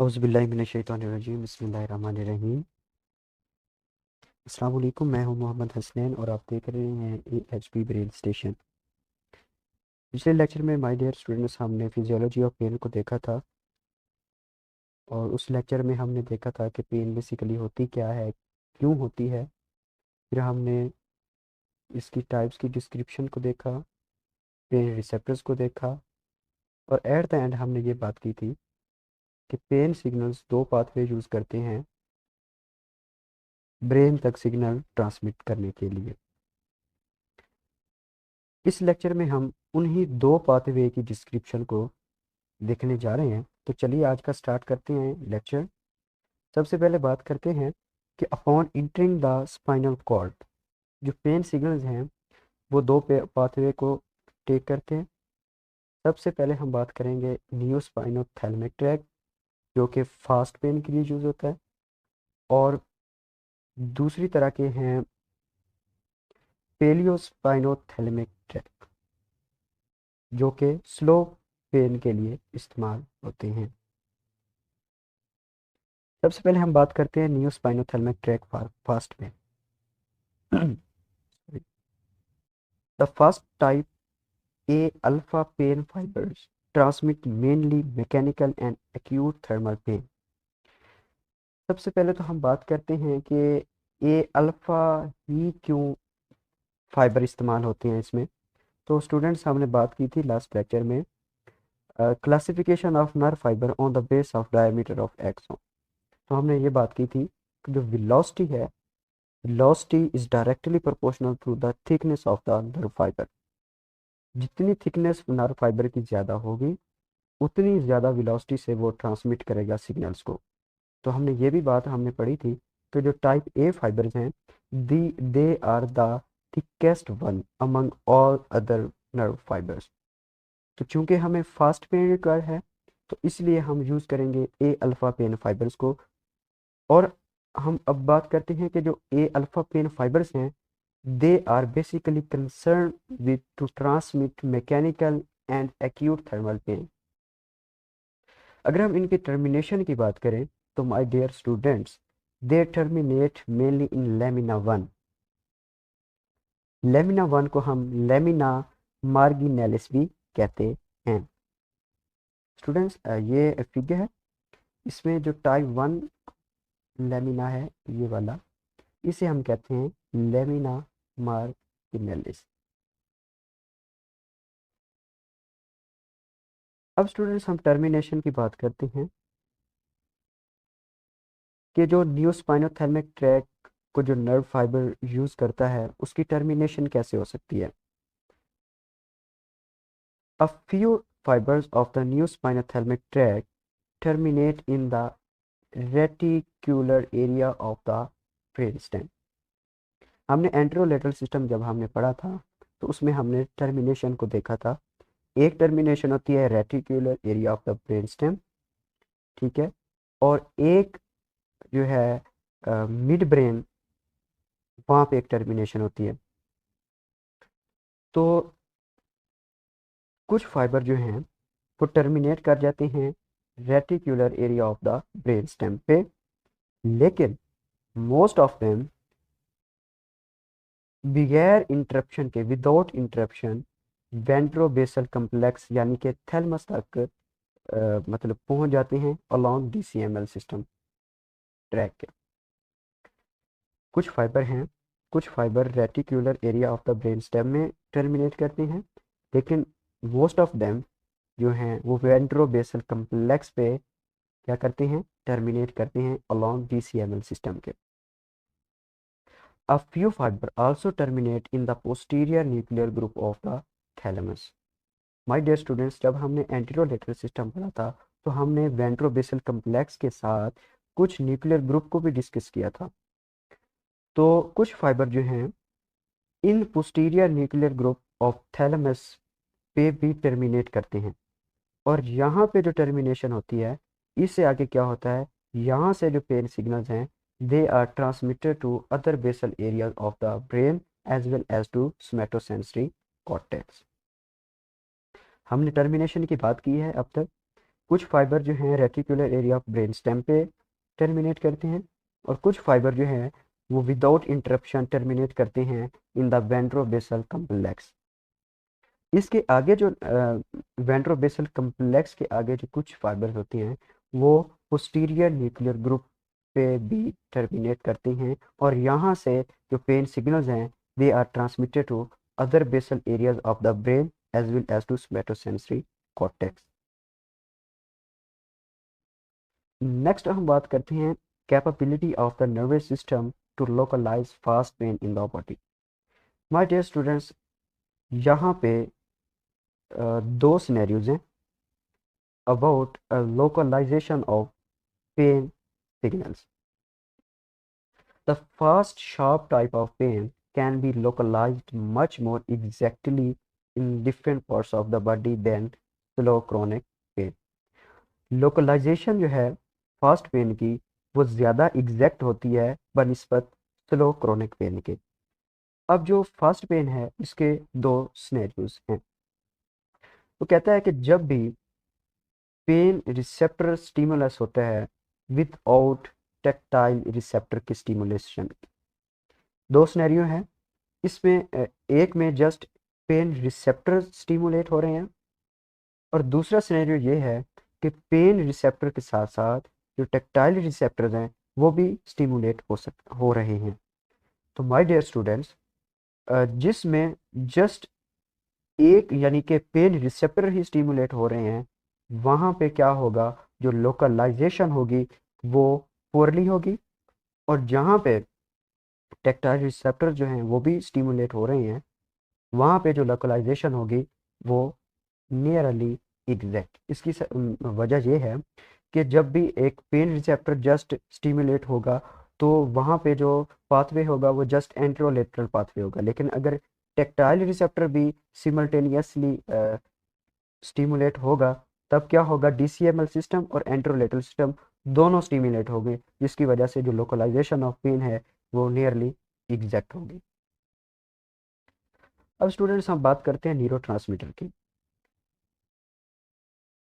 औज़ुबिल्लाहि बिस्मिल्लाहिर्रहमानिर्रहीम। अस्सलाम वालेकुम, मैं हूं मोहम्मद हसनैन और आप देख रहे हैं AHP ब्रेन स्टेशन। पिछले लेक्चर में माय डियर स्टूडेंट्स हमने फिजियोलॉजी ऑफ पेन को देखा था और उस लेक्चर में हमने देखा था कि पेन बेसिकली होती क्या है, क्यों होती है। फिर हमने इसकी टाइप्स की डिस्क्रिप्शन को देखा, पेन रिसेप्टर्स को देखा और एट द एंड हमने ये बात की थी कि पेन सिग्नल्स दो पाथवे यूज़ करते हैं ब्रेन तक सिग्नल ट्रांसमिट करने के लिए। इस लेक्चर में हम उन्हीं दो पाथवे की डिस्क्रिप्शन को देखने जा रहे हैं। तो चलिए आज का स्टार्ट करते हैं लेक्चर। सबसे पहले बात करते हैं कि upon entering the spinal cord जो पेन सिग्नल्स हैं वो दो पाथवे को टेक करते हैं। सबसे पहले हम बात करेंगे नियोस्पाइनोथैलेमिक ट्रैक्ट जो कि फास्ट पेन के लिए यूज़ होता है, और दूसरी तरह के हैं पेलियोस्पाइनोथैलेमिक ट्रैक्ट जो कि स्लो पेन के लिए इस्तेमाल होते हैं। सबसे पहले हम बात करते हैं neospinothalamic tract fast pain. The first type A alpha pain fibers transmit mainly mechanical and acute thermal pain। सबसे पहले तो हम बात करते हैं कि A अल्फा ही क्यों फाइबर इस्तेमाल होते हैं इसमें। तो स्टूडेंट्स हमने बात की थी लास्ट लेक्चर में classification of nerve fibre on the base of diameter of axon. तो हमने ये बात की थी कि जो वेलोसिटी है, velocity is directly proportional to the thickness of the nerve fibre. जितनी थिकनेस नर्व फाइबर की ज़्यादा होगी उतनी ज़्यादा वेलोसिटी से वो ट्रांसमिट करेगा सिग्नल्स को। तो हमने ये भी बात हमने पढ़ी थी कि जो टाइप ए फाइबर्स हैं they are the thickest one among all other nerve fibres. तो चूंकि हमें फास्ट पेन रिक्वायर है तो इसलिए हम यूज़ करेंगे ए अल्फ़ा पेन फाइबर्स को। और हम अब बात करते हैं कि जो ए अल्फ़ा पेन फाइबर्स हैं they are basically concern with to transmit mechanical and acute thermal pain. अगर हम इनके टर्मिनेशन की बात करें तो my dear students they terminate mainly in lamina one. Lamina one को हम लेमिना मार्गिनेलिस भी कहते हैं। स्टूडेंट्स ये फिगर है, इसमें जो टाइप वन लेमिना है ये वाला, इसे हम कहते हैं लेमिना मार्गिनेलिस। अब स्टूडेंट्स हम टर्मिनेशन की बात करते हैं कि जो नियोस्पाइनोथैलेमिक ट्रैक्ट को जो नर्व फाइबर यूज़ करता है उसकी टर्मिनेशन कैसे हो सकती है। A few fibers of the new spinothalamic tract terminate in the reticular area of the brainstem। हमने एंटेरोलेटरल सिस्टम जब हमने पढ़ा था तो उसमें हमने टर्मिनेशन को देखा था। एक टर्मिनेशन होती है reticular area of the brainstem, ठीक है, और एक जो है मिड ब्रेन, वहाँ पे एक टर्मिनेशन होती है। तो कुछ फाइबर जो हैं वो टर्मिनेट कर जाते हैं reticular area of the brain stem पे, लेकिन मोस्ट ऑफ देम बगैर इंटरप्शन के, विदाउट इंटरप्शन, वेंट्रोबेसल कम्प्लेक्स यानी कि थैलमस तक मतलब पहुंच जाते हैं अलोंग DCML सिस्टम ट्रैक के। कुछ फाइबर हैं, कुछ fibre reticular area of the brain stem में टर्मिनेट करते हैं, लेकिन मोस्ट ऑफ देम जो हैं वो वेंट्रोबेसल कम्प्लेक्स पे क्या करते हैं, टर्मिनेट करते हैं अलोंग DCML सिस्टम के। A few fiber also terminate in the posterior nuclear group of the thalamus। My dear students, जब हमने एंटेरोलेटरल सिस्टम पढ़ा था तो हमने वेंट्रोबेसल कम्प्लेक्स के साथ कुछ न्यूक्लियर ग्रुप को भी डिस्कस किया था। तो कुछ फाइबर जो हैं in posterior nuclear group of thalamus पे भी टर्मिनेट करते हैं, और यहाँ पे जो टर्मिनेशन होती है इससे आगे क्या होता है, यहाँ से जो पेन सिग्नल्स हैं they are transmitted to other basal areas of the brain as well as to somatosensory cortex. हमने टर्मिनेशन की बात की है अब तक। कुछ फाइबर जो हैं reticular area of brain stem पे टर्मिनेट करते हैं, और कुछ फाइबर जो हैं वो विदाउट इंटरप्शन टर्मिनेट करते हैं इन द वेंट्रोबेसल कम्प्लेक्स। इसके आगे जो वेंट्रोबेसल कम्प्लेक्स के आगे जो कुछ फाइबर्स होती हैं वो पोस्टीरियर न्यूक्लियर ग्रुप पे भी टर्मिनेट करती हैं, और यहाँ से जो पेन सिग्नल्स हैं they are transmitted to other basal areas of the brain as well as to somatosensory cortex. Next हम बात करते हैं capability of the nervous system to localise fast pain in the body. My dear students, यहाँ पे दो scenarios हैं about a localization of pain signals. The fast, sharp type of pain can be localized much more exactly in different parts of the body than slow chronic pain. Localization जो है fast pen की वो ज़्यादा exact होती है बनिस्बत slow chronic pen के। अब जो फास्ट पेन है इसके दो सिनेरियोज हैं। वो कहता है कि जब भी पेन रिसेप्टर स्टिमुलस होता है विदाउट टेक्टाइल रिसेप्टर की स्टिमुलेशन। दो सिनेरियो हैं इसमें, एक में जस्ट पेन रिसेप्टर स्टिमुलेट हो रहे हैं, और दूसरा सिनेरियो ये है कि पेन रिसेप्टर के साथ साथ जो टेक्टाइल रिसेप्टर्स हैं वो भी स्टिमुलेट हो रहे हैं। तो माय डियर स्टूडेंट्स, जिसमें जस्ट एक यानी कि पेन रिसेप्टर ही स्टिमुलेट हो रहे हैं वहाँ पे क्या होगा, जो लोकलाइजेशन होगी वो पुअरली होगी, और जहाँ पे टेक्टाइल रिसेप्टर जो हैं वो भी स्टिमुलेट हो रहे हैं वहाँ पे जो लोकलाइजेशन होगी वो नियरली एग्जैक्ट। इसकी वजह ये है कि जब भी एक पेन रिसेप्टर जस्ट स्टिमुलेट होगा तो वहाँ पे जो पाथवे होगा वो जस्ट एंट्रोलेटरल पाथवे होगा, लेकिन अगर टेक्टाइल रिसेप्टर भी सिमल्टेनियसली स्टिमुलेट होगा तब क्या होगा, डीसीएमएल सिस्टम और एंट्रोलेटरल सिस्टम दोनों स्टिमुलेट होंगे, जिसकी वजह से जो लोकलाइजेशन ऑफ पेन है वो नियरली एग्जैक्ट होगी। अब स्टूडेंट्स हम बात करते हैं न्यूरोट्रांसमीटर की।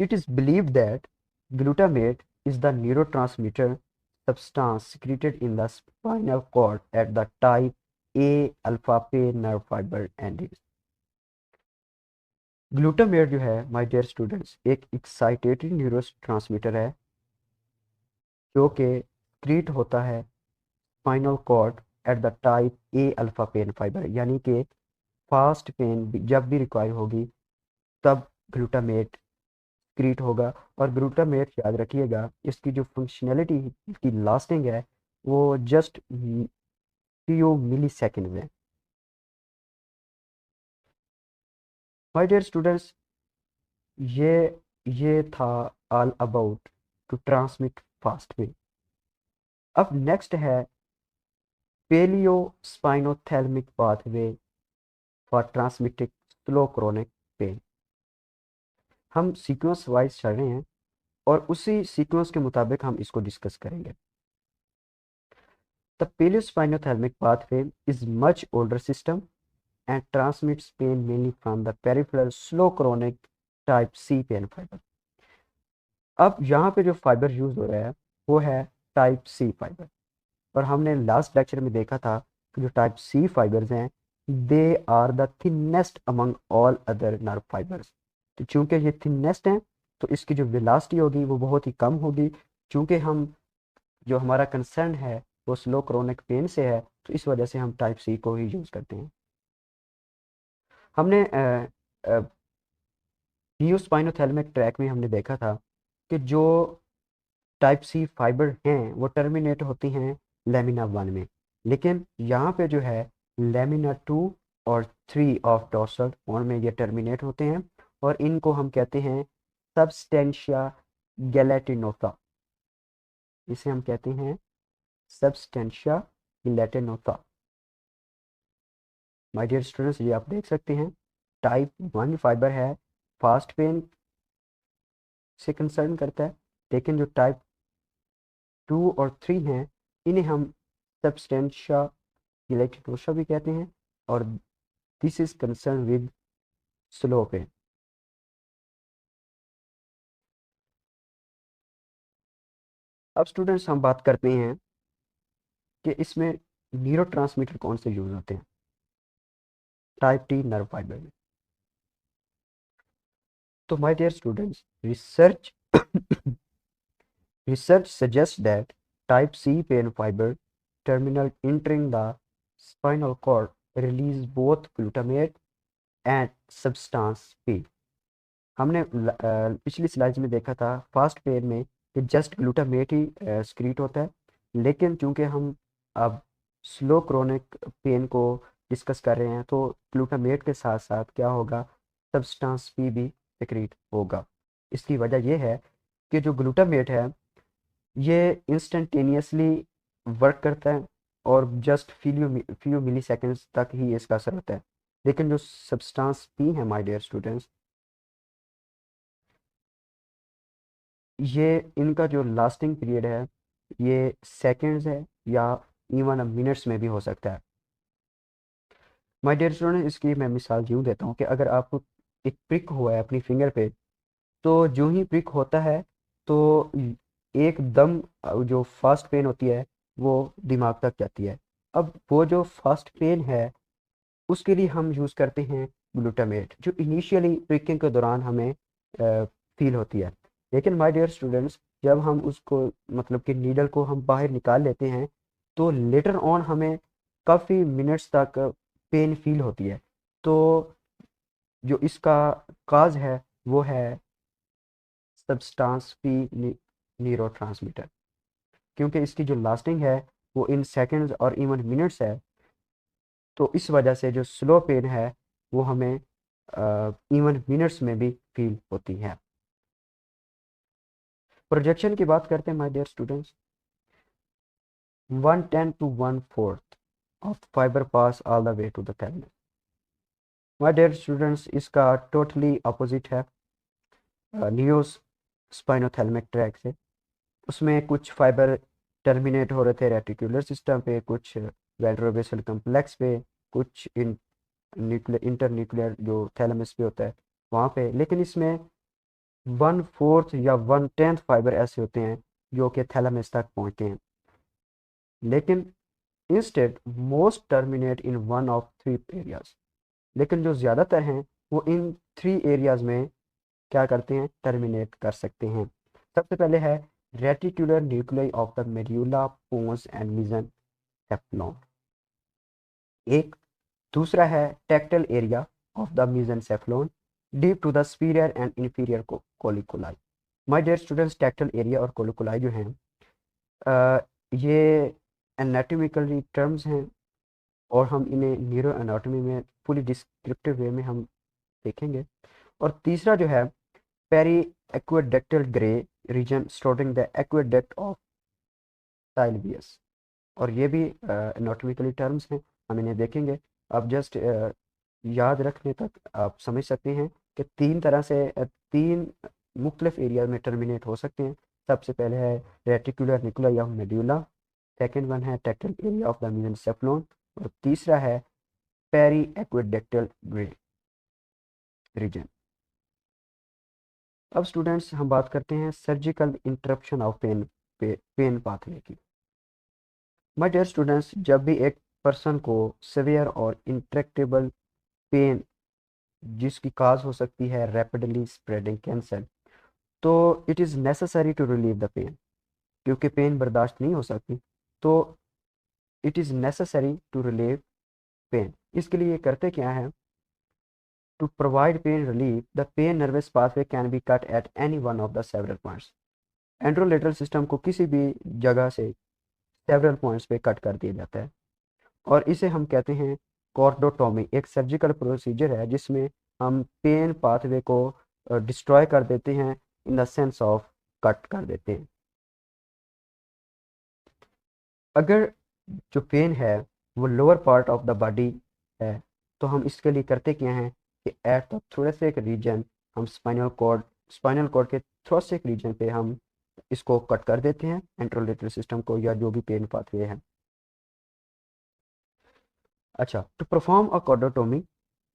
It is believed that glutamate is the neurotransmitter substance secreted in the spinal cord at the type A alpha pain nerve fiber endings। Glutamate जो है माय डियर स्टूडेंट्स एक एक्साइटेटरी न्यूरोट्रांसमीटर है जो कि क्रिएट होता है spinal cord at the type A alpha pain fibre, यानी कि फास्ट पेन जब भी रिक्वायर होगी तब ग्लूटामेट क्रिएट होगा। और ग्लूटामेट याद रखिएगा इसकी जो फंक्शनैलिटी की लास्टिंग है वो जस्ट फ्यू मिली सेकेंड है। माय डियर स्टूडेंट्स, ये ये था all about to transmit fast में। अब नेक्स्ट है paleospinothalamic pathway for transmitting slow chronic pain. हम सीक्वेंस वाइज चल रहे हैं और उसी सीक्वेंस के मुताबिक हम इसको डिस्कस करेंगे। The paleospinothalamic pathway is much older system and transmits pain mainly from the peripheral slow chronic type C pain fiber। अब यहाँ पे जो फाइबर यूज हो रहा है वो है टाइप सी फाइबर, और हमने लास्ट लेक्चर में देखा था कि जो टाइप सी फाइबर्स हैं they are the thinnest among all other nerve fibres. तो चूंकि ये थिनेस्ट हैं तो इसकी जो वेलोसिटी होगी वो बहुत ही कम होगी। चूंकि हम जो हमारा कंसर्न है वो स्लो क्रोनिक पेन से है तो इस वजह से हम टाइप सी को ही यूज़ करते हैं। हमने नियोस्पाइनोथैलेमिक ट्रैक में हमने देखा था कि जो टाइप सी फाइबर हैं वो टर्मिनेट होती हैं लेमिना 1 में, लेकिन यहाँ पे जो है लेमिना 2 और 3 ऑफ डोर्सल हॉर्न में ये टर्मिनेट होते हैं, और इनको हम कहते हैं सबस्टेंशिया गैलेटिनोसा। इसे हम कहते हैं सबस्टेंशिया गैलेटिनोसा। माय डियर स्टूडेंट्स, ये आप देख सकते हैं टाइप 1 फाइबर है, फास्ट पेन से कंसर्न करता है, लेकिन जो टाइप 2 और 3 हैं इन्हें हम सबस्टेंशिया गैलेटिनोसा भी कहते हैं, और this is concern with slow pain. अब स्टूडेंट्स हम बात करते हैं कि इसमें न्यूरो ट्रांसमीटर कौन से यूज होते हैं टाइप टी नर्व फाइबर में। तो my dear students, research suggests that type C pain fiber terminal entering the spinal cord release both glutamate and substance P। हमने पिछली स्लाइड में देखा था फास्ट पेन में कि जस्ट ग्लूटामेट ही स्क्रीट होता है, लेकिन चूंकि हम अब स्लो क्रोनिक पेन को डिस्कस कर रहे हैं तो ग्लूटामेट के साथ साथ क्या होगा, सब्सटेंस पी भी सिक्रीट होगा। इसकी वजह यह है कि जो ग्लूटामेट है ये इंस्टेंटेनियसली वर्क करता है और जस्ट फ्यू मिली सेकेंड्स तक ही इसका असर होता है, लेकिन जो सब्सटेंस पी है माय डियर स्टूडेंट्स, ये इनका जो लास्टिंग पीरियड है ये सेकेंड्स है या इवन मिनट्स में भी हो सकता है। माय डियर स्टूडेंट, इसकी मैं मिसाल यूँ देता हूँ कि अगर आपको एक प्रिक हुआ है अपनी फिंगर पे, तो जो ही प्रिक होता है तो एकदम जो फास्ट पेन होती है वो दिमाग तक जाती है। अब वो जो फास्ट पेन है उसके लिए हम यूज़ करते हैं ग्लूटामेट, जो इनिशियली प्रिकिंग के दौरान हमें फील होती है। लेकिन माय डियर स्टूडेंट्स, जब हम उसको मतलब कि नीडल को हम बाहर निकाल लेते हैं तो लेटर ऑन हमें काफ़ी मिनट्स तक पेन फील होती है। तो जो इसका काज है वो है सब्सटेंस पी न्यूरोट्रांसमीटर, क्योंकि इसकी जो लास्टिंग है वो इन सेकंड्स और इवन मिनट्स है। तो इस वजह से जो स्लो पेन है वो हमें इवन मिनट्स में भी फील होती है। प्रोजेक्शन की बात करते हैं my dear students, 1/10 to 1/4 of fibre pass all the way to the thalamus. My dear students, इसका टोटली अपोजिट है नियो स्पाइनोथैलेमिक ट्रैक से। उसमें कुछ फाइबर टर्मिनेट हो रहे थे रेटिकुलर सिस्टम पे, कुछ वेंट्रोबेसल कम्प्लेक्स पे, कुछ इंटरन्यूक्लियर जो थैलेमस पे होता है वहाँ पे, लेकिन इसमें 1/4 या 1/10 फाइबर ऐसे होते हैं जो कि थैलेमस तक पहुँचते हैं। लेकिन instead most terminate in one of three areas, लेकिन जो ज़्यादातर हैं वो इन थ्री एरियाज में क्या करते हैं, टर्मिनेट कर सकते हैं। सबसे पहले है reticular nuclei of the medulla pons and mesencephalon, एक दूसरा है tectal area of the mesencephalon deep to the superior and inferior colliculi. My dear students, tectal area और कोलिकुलाई जो हैं ये एनाटॉमिकली टर्म्स हैं और हम इन्हें न्यूरो एनाटॉमी में पूरी डिस्क्रिप्टिव वे में हम देखेंगे। और तीसरा जो है periaqueductal grey region storing the aqueduct of Sylvius, और ये भी एनाटॉमिकली टर्म्स हैं, हम इन्हें देखेंगे। अब जस्ट याद रखने तक आप समझ सकते हैं कि तीन तरह से तीन मुख्तलिफ एरिया में टर्मिनेट हो सकते हैं। सबसे पहले है reticular nuclei of medulla, second one है tectal area of the mesencephalon, और तीसरा है पेरी एक्वेडक्टल ग्रे रीजन। अब स्टूडेंट्स हम बात करते हैं surgical interruption of pain pathway की। माय डियर स्टूडेंट्स, जब भी एक पर्सन को सिवियर और इंट्रैक्टेबल पेन जिसकी काज हो सकती है रैपिडली स्प्रेडिंग कैंसर, तो it is necessary to relieve the pain, क्योंकि पेन बर्दाश्त नहीं हो सकती तो it is necessary to relieve pain. इसके लिए करते क्या है, to provide pain relief, the pain nervous pathway can be cut at any one of the several points। Anterolateral system को किसी भी जगह से सेवरल पॉइंट्स पे कट कर दिया जाता है और इसे हम कहते हैं कॉर्डोटोमी। एक सर्जिकल प्रोसीजर है जिसमें हम पेन पाथवे को डिस्ट्रॉय कर देते हैं, in the sense of cut कर देते हैं। अगर जो पेन है वो lower part of the body है तो हम इसके लिए करते क्या हैं कि एट द थोरेसिक रीजन हम स्पाइनल कॉर्ड के थोरेसिक रीजन पे हम इसको कट कर देते हैं, एंट्रोलेटरल सिस्टम को या जो भी पेन पाथवे है। अच्छा, to perform a cordotomy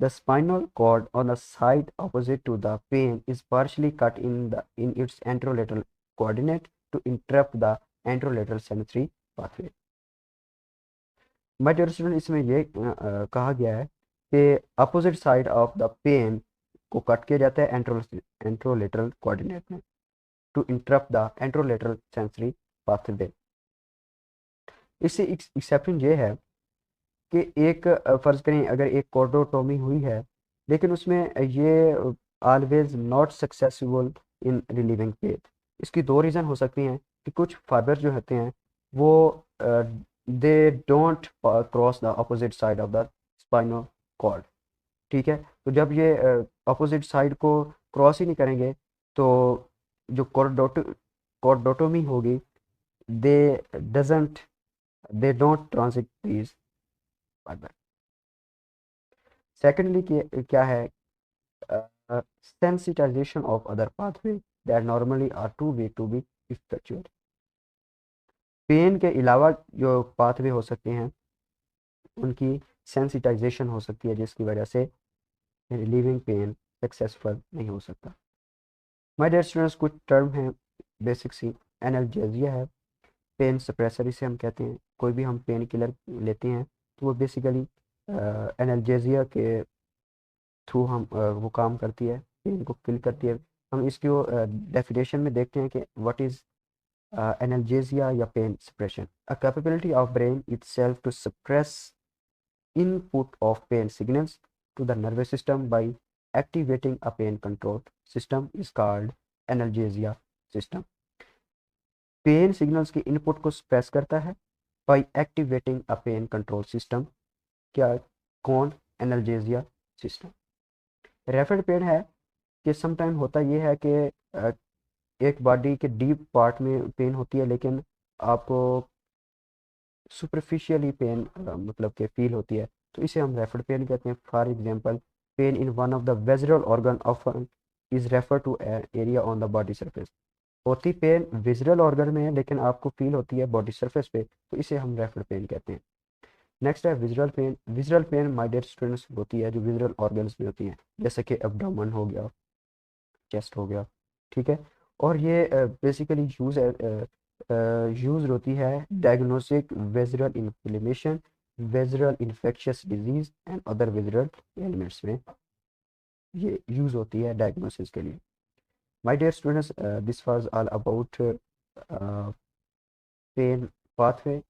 the spinal cord on the side opposite to the pain is partially cut in its anterolateral coordinate to interrupt the anterolateral sensory pathway. My dear student, इसमें ये कहा गया है कि opposite side of the pain को cut किया जाता है एंट्रोलेटरल कोऑर्डिनेट में to interrupt the anterolateral sensory pathway. इससे एक्सेप्शन ये है कि एक फर्ज करें अगर एक कॉर्डोटोमी हुई है लेकिन उसमें ये always not successful in relieving pain. इसकी दो रीज़न हो सकती हैं कि कुछ फाइबर जो होते हैं वो they don't cross the opposite side of the spinal cord. ठीक है, तो जब ये अपोजिट साइड को क्रॉस ही नहीं करेंगे तो जो कॉर्डोटोमी होगी they doesn't they don't transit these fiber. Secondly क्या है, sensitization of other pathway that normally are too weak to be effectual। Pain के अलावा जो पाथवे हो सकते हैं उनकी सेंसिटाइजेशन हो सकती है जिसकी वजह से रिलीविंग पेन सक्सेसफुल नहीं हो सकता। माय डियर स्टूडेंट्स, कुछ टर्म हैं बेसिक सी। एनाल्जेसिया है, पेन सप्रेसर इसे हम कहते हैं। कोई भी हम पेन किलर लेते हैं तो वो बेसिकली एनाल्जेसिया के थ्रू हम वो काम करती है, पेन को किल करती है। हम इसकी डेफिनेशन में देखते हैं कि व्हाट इज एनाल्जेसिया या pain suppression, a capability of brain itself to suppress input of pain signals to the nervous system by activating a pain control system is called analgesia system। Pain signals के input को suppress करता है by activating a pain control system. क्या? कौन? Analgesia system. Referred pain है कि sometime होता ये है कि एक बॉडी के डीप पार्ट में पेन होती है लेकिन आपको सुपरफिशियली पेन मतलब कि फील होती है, तो इसे हम रेफर्ड पेन कहते हैं। For example, pain in one of the visual organ of is refer to area on the body surface. होती पेन विजुअल ऑर्गन में है लेकिन आपको फील होती है बॉडी सरफेस पे, तो इसे हम रेफर्ड पेन कहते हैं। नेक्स्ट है visual pain. Visual pain my dear students होती है जो विजुअल ऑर्गन्स में होती हैं, जैसे कि एब्डोमेन हो गया, चेस्ट हो गया। ठीक है, और ये बेसिकली यूज होती है diagnostic visual inflammation, visual infectious disease and other visual elements में ये यूज होती है डायग्नोसिस के लिए। My dear students, this was all about pain pathway